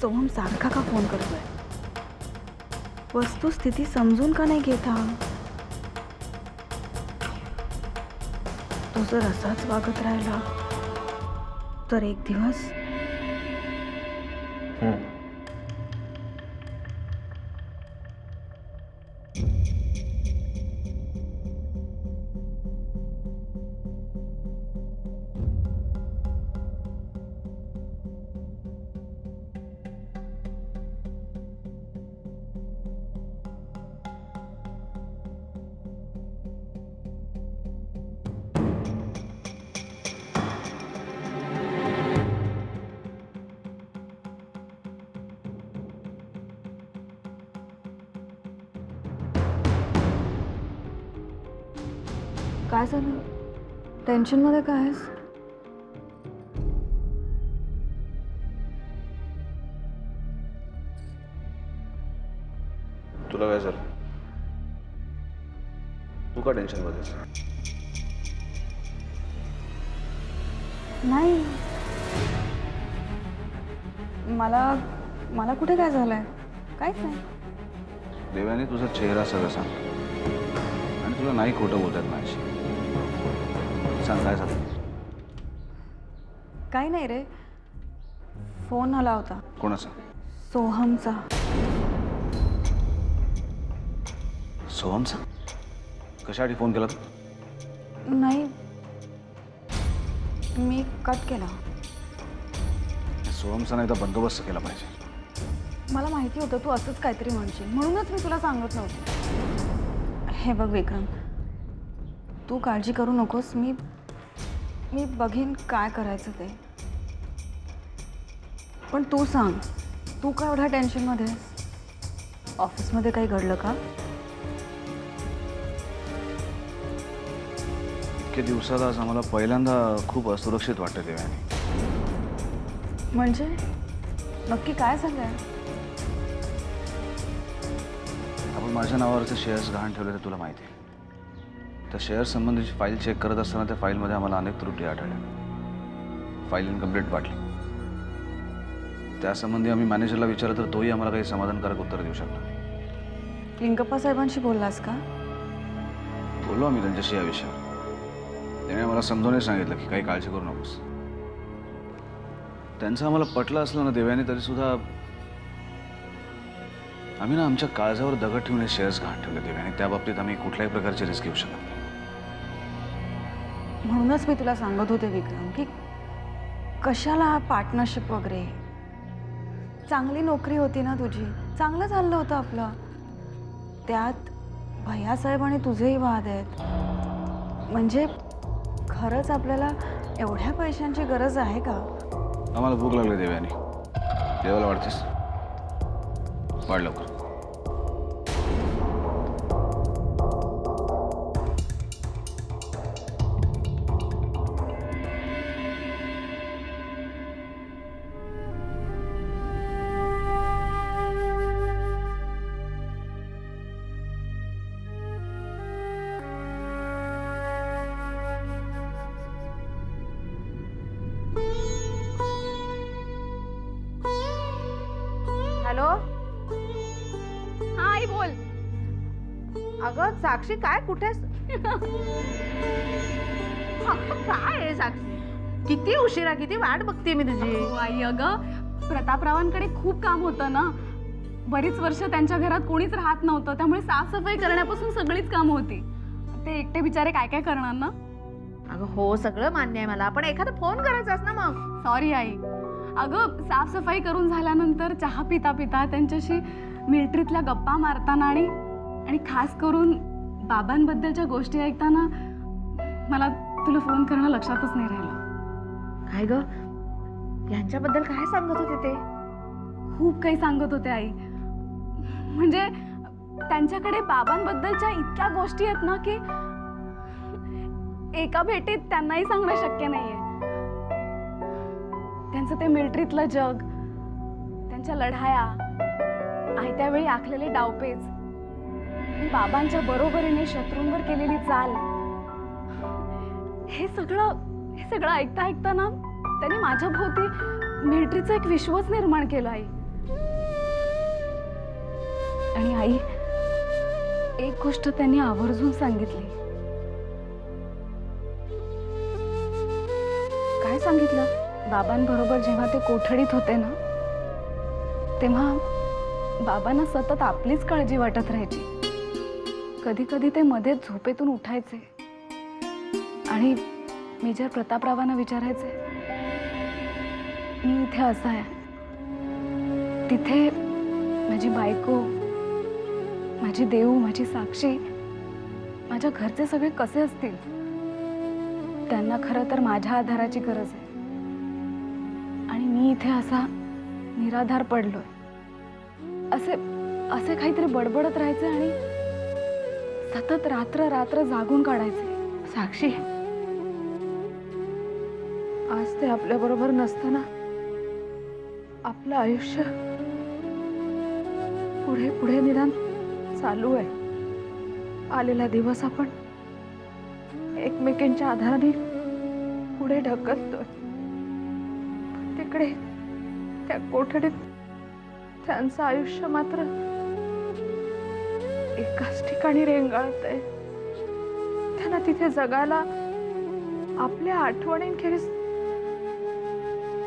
सोहम सारखा का फोन करतोय? वस्तुस्थिती समजून का नाही घेत हा? तो जर असाच वागत राहिला तर एक दिवस काय झालं? टेन्शनमध्ये काय आहेस? तुला काय झालं? तू का टेन्शन मध्येस? नाही, मला कुठे काय झालंय? काहीच नाही. देवाने तुझा चेहरा सगळं सांग आणि तुला नाही खोटं बोलतात माझी. सांग काय झालं? काही नाही रे, फोन आला होता कोणाचा? सोहमचा. सोहमचा? कशासाठी फोन केला तू? नाही, मी कट केला. सोहमचा एकदा बंदोबस्त केला पाहिजे. मला माहिती होतं तू असंच काहीतरी म्हणशील, म्हणूनच मी तुला सांगत नव्हते. हे बघ विक्रम, तू काळजी करू नकोस. मी बघीन काय करायचं ते. पण तू सांग, तू का एवढ्या टेन्शनमध्ये आहेस? ऑफिसमध्ये काही घडलं का? इतक्या दिवसात आज आम्हाला पहिल्यांदा खूप असुरक्षित वाटतं देवाने. म्हणजे नक्की काय झालंय? आपण माझ्या नावावरचे शेअर्स गहाण ठेवले ते तुला माहिती आहे. त्या शेअर संबंधीची फाईल चेक करत असताना त्या फाईलमध्ये आम्हाला अनेक त्रुटी आढळल्या. फाईल इनकम्प्लीट वाटली. त्यासंबंधी आम्ही मॅनेजरला विचारलं तर तोही आम्हाला काही समाधानकारक उत्तर देऊ शकला नाही. लिंगप्पा साहेबांशी बोललास का? बोललो आम्ही त्यांच्याशी या विषयावर. त्याने आम्हाला समजावून सांगितलं की काही काळजी करू नकोस. त्यांचं आम्हाला पटलं असलं ना देव्याने, तरीसुद्धा आम्ही ना आमच्या काळजावर दगड ठेवून हे शेअर्स गहाण ठेवले देव्याने. त्या बाबतीत आम्ही कुठल्याही प्रकारची रिस्क घेऊ शकत नाही. म्हणूनच मी तुला सांगत होते विक्रम की कशाला पार्टनरशिप वगैरे. चांगली नोकरी होती ना तुझी, चांगलं चाललं होतं आपलं. त्यात भैयासाहेब आणि तुझेही वाद आहेत. म्हणजे खरंच आपल्याला एवढ्या पैशांची गरज आहे का? आम्हाला भूक लागली देव्याने. देवाला वाढतेस? वाढ लवकर. हॅलो, हा आई बोल. अगं साक्षी, काय कुठेस? अगं काय आहे साक्षी, किती उशिरा, किती वाट बघते मी तुझी. आई अगं, प्रतापरावांकडे खूप काम होतं ना. बरीच वर्ष त्यांच्या घरात कोणीच राहत नव्हतं, त्यामुळे साफसफाई करण्यापासून सगळीच कामं होती. ते एकटे बिचारे काय काय करणार ना. अगं हो, सगळं मान्य आहे मला, पण एखादा फोन करायचास ना मग. Sorry I. अगं साफसफाई करून झाल्यानंतर चहा पिता पिता त्यांच्याशी मिलिटरीतल्या गप्पा मारताना आणि खास करून बाबांबद्दलच्या गोष्टी ऐकताना मला तुला फोन करणं लक्षातच नाही राहिलं. काय ग, यांच्याबद्दल काय सांगत होते ते? खूप काही सांगत होते आई. म्हणजे त्यांच्याकडे बाबांबद्दलच्या इतक्या गोष्टी आहेत ना की एका भेटीत त्यांनाही सांगणं शक्य नाहीये. त्यांचं ते मिलिटरीतलं जग, त्यांच्या लढाया, आयत्या वेळी आखलेले डावपेच, बाबांच्या बरोबरीने शत्रूंवर केलेली चाल, हे सगळं ऐकता ऐकता ना त्यांनी माझ्या भोवती मिलिटरीचं एक विश्वच निर्माण केलं आई. आणि आई, एक गोष्ट त्यांनी आवर्जून सांगितली. काय सांगितलं? बाबांबरोबर जेव्हा ते कोठडीत होते ना, तेव्हा बाबांना सतत आपलीच काळजी वाटत राहायची. कधी कधी ते मध्येच झोपेतून उठायचे आणि मेजर प्रतापरावांना विचारायचे, मी इथे असा आहे, तिथे माझी बायको, माझी देऊ, माझी साक्षी, माझ्या घरचे सगळे कसे असतील? त्यांना खरं तर माझ्या आधाराची गरज आहे आणि मी इथे असा निराधार पडलोय. असे असे काहीतरी बडबडत राहायचे आणि सतत रात्र रात्र जागून काढायचे. साक्षी, आज ते आपल्या बरोबर नसताना आपलं आयुष्य पुढे पुढे निदान चालू आहे. आलेला दिवस आपण एकमेकांच्या आधाराने पुढे ढकलतोय. तिकडे त्या कोठडीत त्यांचं आयुष्य मात्र एकाच ठिकाणी रेंगाळतंय. त्यांना तिथे जगायला आपल्या आठवणींखेरीज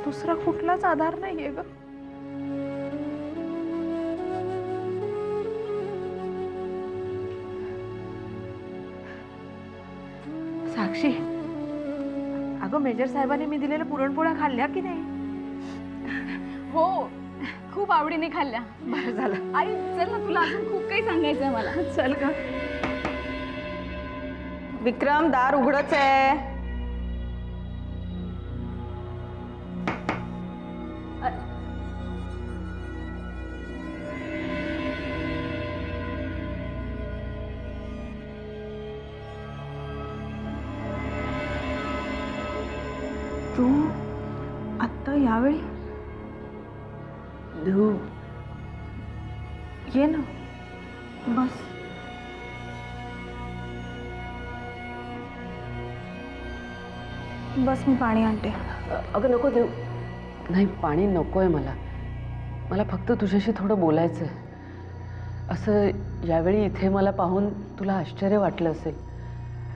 दुसरा कुठलाच आधार नाहीये ग. साक्षी, अगं मेजर साहेबांनी मी दिलेल्या पुरणपोळ्या खाल्ल्या की नाही? हो, खूप आवडीने खाल्ल्या. बरं झालं. आई चल ना, तुला अजून खूप काही सांगायचं आहे मला. चल ग. विक्रम, दार उघडच आहे. तू आत्ता यावेळी? देऊ, ये ना, बस. बस, मी पाणी आणते. अगं नको देऊ. नाही, पाणी नको आहे मला. मला फक्त तुझ्याशी थोडं बोलायचं आहे. असं यावेळी इथे मला पाहून तुला आश्चर्य वाटलं असेल,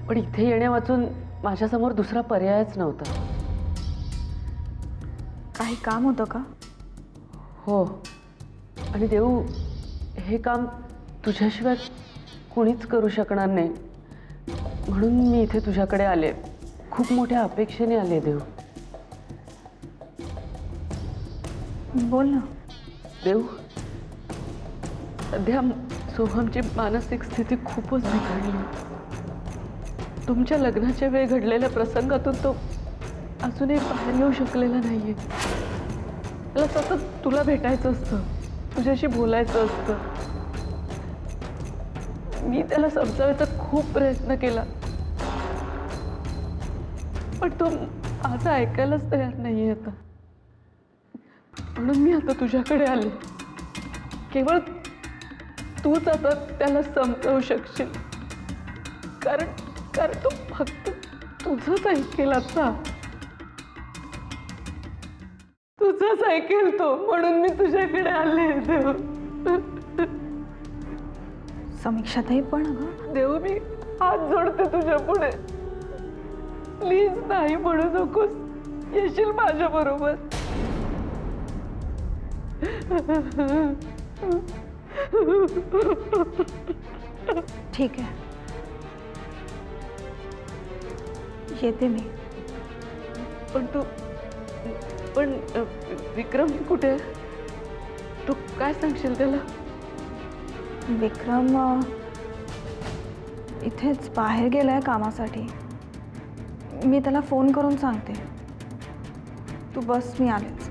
पण इथे येण्या वाचून माझ्यासमोर दुसरा पर्यायच नव्हता. काही काम होतं का? हो, आणि देऊ, हे काम तुझ्याशिवाय कुणीच करू शकणार नाही, म्हणून मी इथे तुझ्याकडे आले. खूप मोठ्या अपेक्षेने आले देऊ. बोल ना. देऊ, सध्या सोहमची मानसिक स्थिती खूपच बिघडली. तुमच्या लग्नाच्या वेळी घडलेल्या प्रसंगातून तो अजूनही बाहेर येऊ शकलेला नाहीये. त्याला सतत तुला भेटायचं असतं, तुझ्याशी बोलायचं असतं. मी त्याला समजावायचा खूप प्रयत्न केला, पण तो माझं ऐकायलाच तयार नाहीये आता. म्हणून मी आता तुझ्याकडे आले. केवळ तूच आता त्याला समजावू शकशील, कारण तो फक्त तुझंच ऐकेल. आता तुझंच ऐकेल तो, म्हणून मी तुझ्याकडे आले. देव, समीक्षाताई, पण अगं देव, मी हात जोडते तुझ्या पुढे. प्लीज नाही म्हणू नकोस. येशील माझ्या बरोबर? ठीक आहे, येते मी. पण विक्रम कुठे आहे? तू काय सांगशील त्याला? विक्रम इथेच बाहेर गेलाय कामासाठी. मी त्याला फोन करून सांगते. तू बस, मी आलेच.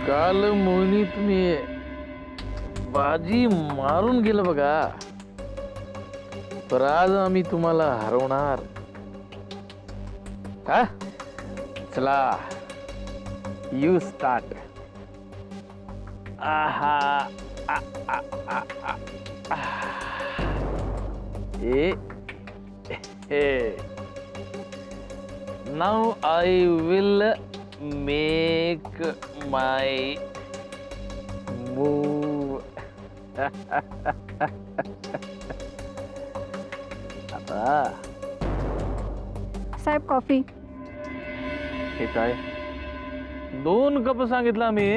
काल मोहिनी तुम्ही बाजी मारून गेलं बघा, तर आज आम्ही तुम्हाला हरवणार. हा, चला, यू स्टार्ट. आहा, आ, आ, आ, आ, आ. Now I will make my move. आता साहेब कॉफी. हे काय 2 कप सांगितलं मी.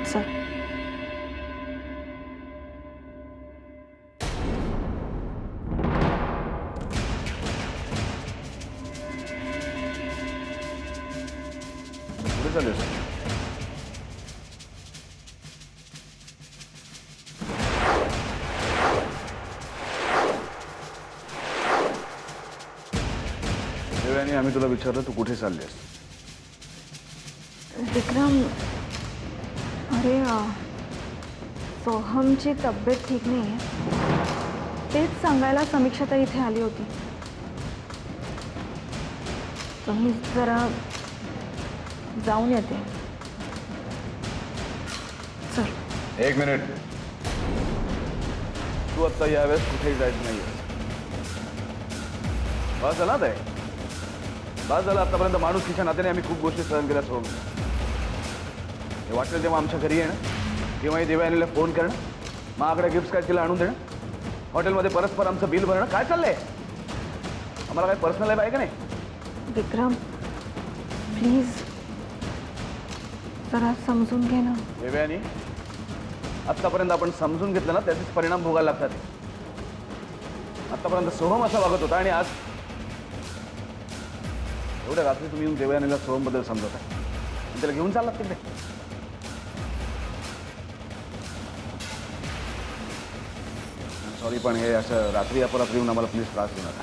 सर कुठे चाललेस? देवयानी, आम्ही तुला विचारलं तू कुठे चाललेस? विक्रम, अरे सोहमची तब्येत ठीक नाही आहे, तेच सांगायला समीक्षा इथे आली होती. तुम्ही जरा जाऊन येते. चल. 1 मिनिट. तू आत्ता यावेळेस कुठेही जायचं नाही. बस झाला ते. बस झालं. आतापर्यंत माणुसकीच्या नात्याने आम्ही खूप गोष्टी सहन केल्या. सोडून हे वाटेल तेव्हा आमच्या घरी येणं, किंवा देवयानीला फोन करणं, माझ्याकडे गिफ्ट काय तिला आणून देणं, हॉटेलमध्ये परस्पर आमचं बिल भरणं. काय चाललंय? आम्हाला काय पर्सनल लाईफ आहे का नाही? विक्रम प्लीज जरा समजून घे ना. देवयानी, आत्तापर्यंत आपण समजून घेतलं ना, त्याचेच परिणाम भोगायला लागतात. आत्तापर्यंत सोहम असा वागत होता आणि आज एवढ्या रात्री तुम्ही येऊन देवयानीला सोहमबद्दल समजत आहे आणि त्याला घेऊन चाललात तिकडे. सॉरी, पण हे असं रात्री अपरात्री येऊन आम्हाला प्लीज त्रास देऊ नका.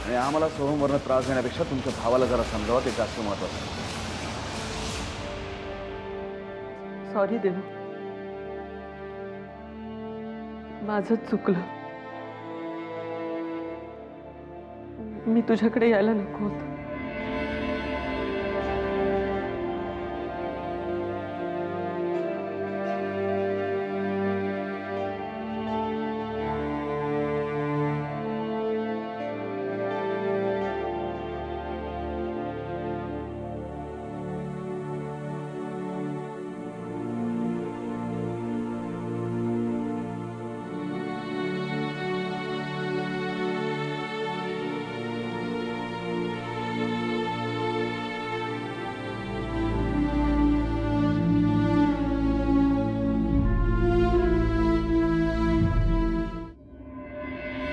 आणि आम्हाला सोहमवरनं त्रास देण्यापेक्षा तुमच्या भावाला जरा समजावं, ते जास्त महत्वाचं आहे. सॉरी देव, माझंच चुकलं. मी तुझ्याकडे यायला नको होतं.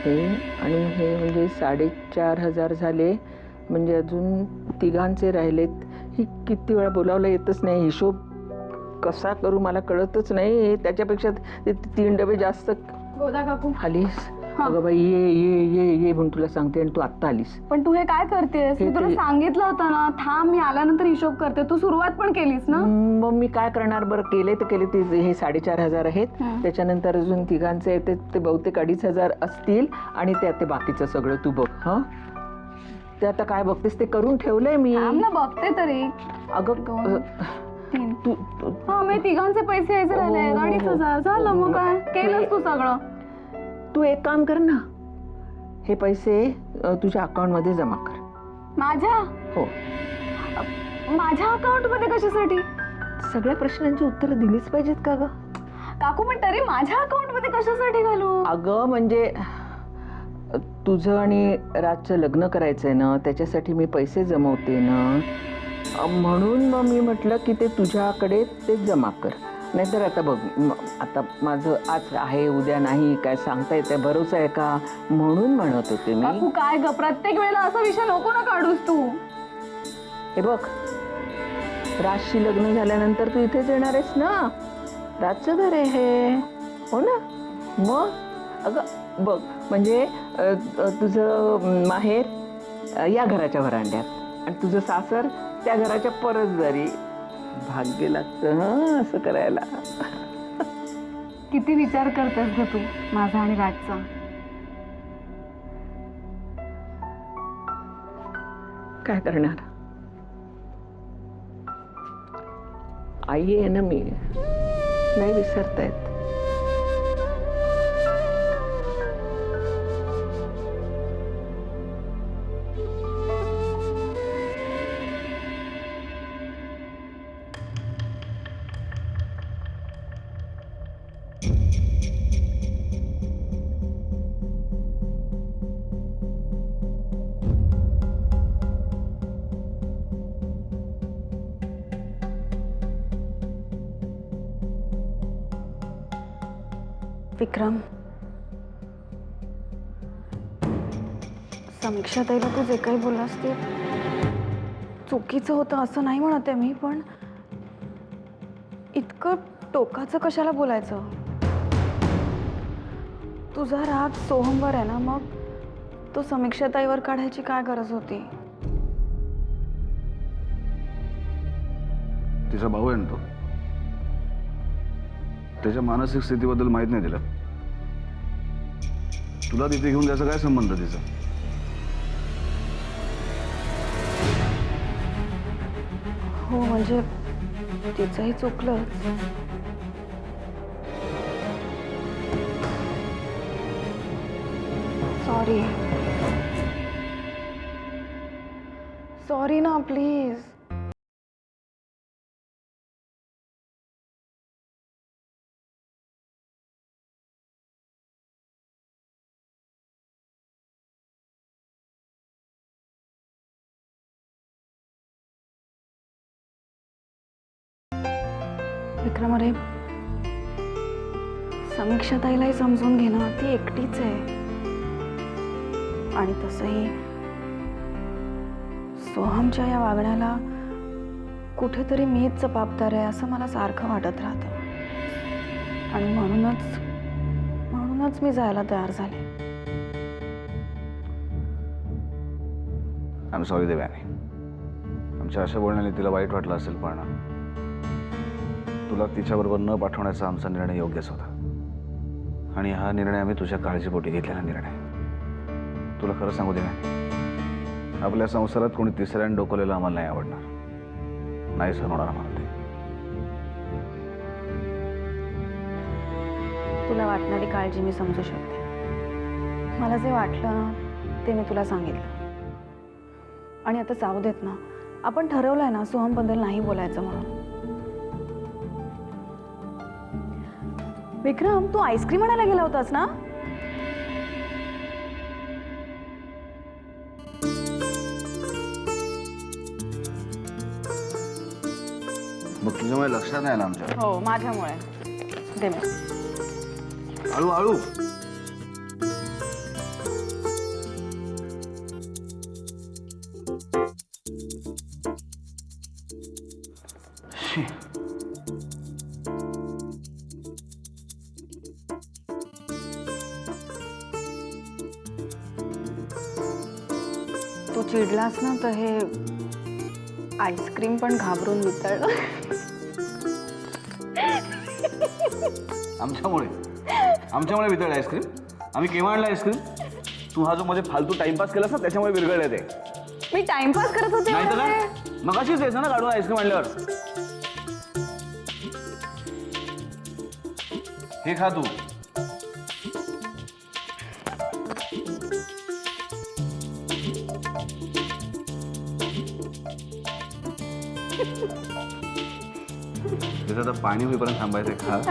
हे आणि हे म्हणजे 4,500 झाले, म्हणजे अजून तिघांचे राहिलेत. ही किती वेळा बोलावलं येतच नाही. हिशोब कसा करू मला कळतच नाही. त्याच्यापेक्षा ते 3 डबे जास्त. गोदा काकू, आलीस? अगं बाई, ये ये ये ये म्हणून तुला सांगते आणि तू आत्ता आलीस. पण तू हे काय करतेस? मी तुला सांगितलं होतं ना, थांब मी आल्यानंतर हिशोब करते. तू सुरुवात पण केलीस ना. मग मी काय करणार? बरं केले तर केले. ते हे 4,500 आहेत. त्याच्यानंतर अजून तिघांचे ते बहुतेक 2,500 असतील. आणि त्यात ते बाकीचं सगळं तू बघ. हं, ते आता काय बघतेस? ते करून ठेवलंय मी. थांब ना, बघते तरी. अगं 3. तू हा, मी तिघांचे पैसे यायचे राहिले. 2,500 झालं. मग काय केलंस तू सगळं? तू एक काम कर ना, हे पैसे तुझ्या अकाउंटमध्ये जमा कर. माझ्या? हो. माझ्या अकाउंटमध्ये कशासाठी? सगळ्या प्रश्नांची उत्तरं दिलीच पाहिजेत का ग? काकू पण तरी माझ्या अकाउंटमध्ये कशासाठी घालू? अगं म्हणजे तुझं आणि राजचं लग्न करायचंय ना, त्याच्यासाठी मी पैसे जमवते ना, म्हणून मग मी म्हटलं की ते तुझ्याकडे ते जमा कर. नाहीतर आता बघ आता माझं आज आहे उद्या नाही काय सांगता येते, भरोसा आहे का, म्हणून म्हणत होते मी. काकू काय ग, प्रत्येक वेळेला असा विषय नको ना काढूस तू. हे बघ, राजशी लग्न झाल्यानंतर तू इथेच येणार आहेस ना, राजचं घर आहे हे, हो ना. मग अगं बघ म्हणजे तुझं माहेर या घराच्या व्हरांड्यात आणि तुझं सासर त्या घराच्या परसदारी. भाग्य लागतं हं असं करायला. किती विचार करतेस ग तू माझा आणि राजचा. काय करणार, आई आहे ना मी, नाही विसरता येत. विक्रम, समीक्षा ताईला तू जे काही बोललास ते चुकीचं होतं असं नाही म्हणत आहे मी, पण इतकं टोकाचं कशाला बोलायचं? तुझा राग सोहमवर आहे ना, मग तो समीक्षा ताईवर काढायची काय गरज होती? तिचा भाऊ आहे ना तो, त्याच्या मानसिक स्थितीबद्दल माहित नाही तिला. तुला तिथे घेऊन त्याचा काय संबंध तिचा? हो म्हणजे तिचंही चुकलं. सॉरी सॉरी ना प्लीज. विक्रम, अरे समीक्षा ताईलाही समजून घे ना, ती एकटीच आहे. आणि तसंही सोहमच्या या वागण्याला कुठेतरी मीच जबाबदार आहे असं मला सारखं वाटत राहतं. आणि म्हणूनच मी जायला तयार झाले. आय एम सॉरी देवयानी, आमच्या अशा बोलण्याने तिला वाईट वाटलं असेल, पण तुला तिच्याबरोबर न पाठवण्याचा आमचा निर्णय योग्यच होता. आणि हा निर्णय आम्ही तुझ्या काळजीपोटी घेतलेला निर्णय. तुला खरं सांगू दे ना, आपल्या संसारात कोणी तिसऱ्याने डोकवलेलं आम्हाला नाही आवडणार, नाही सहन होणार आम्हाला ते. तुला वाटणारी काळजी मी समजू शकते. मला जे वाटलं ना ते मी तुला सांगितलं. आणि आता जाऊ देत ना, आपण ठरवलंय ना सोहमबद्दल नाही बोलायचं म्हणून. विक्रम, तू आईस्क्रीम आणायला गेला होतास ना? मग तुझ्यामुळे लक्षात नाही आलं आमच्या. हो, माझ्यामुळे. दे मी. हळू हळू. तू चिडलास ना तर हे आईस्क्रीम पण घाबरून वितळलं. आमच्यामुळे वितळलं आईस्क्रीम. आम्ही केव्हा आणलं आईस्क्रीम? तू हा जो मध्ये फालतू टाइमपास केलास ना त्याच्यामुळे विरघळलं ते. मी टाइमपास करत होते. नाही तर काय, मगाशीच यायचं ना काढून आईस्क्रीम आणल्यावर. हे खा तू. त्याचं आता पाणी होईपर्यंत थांबायचंय खा.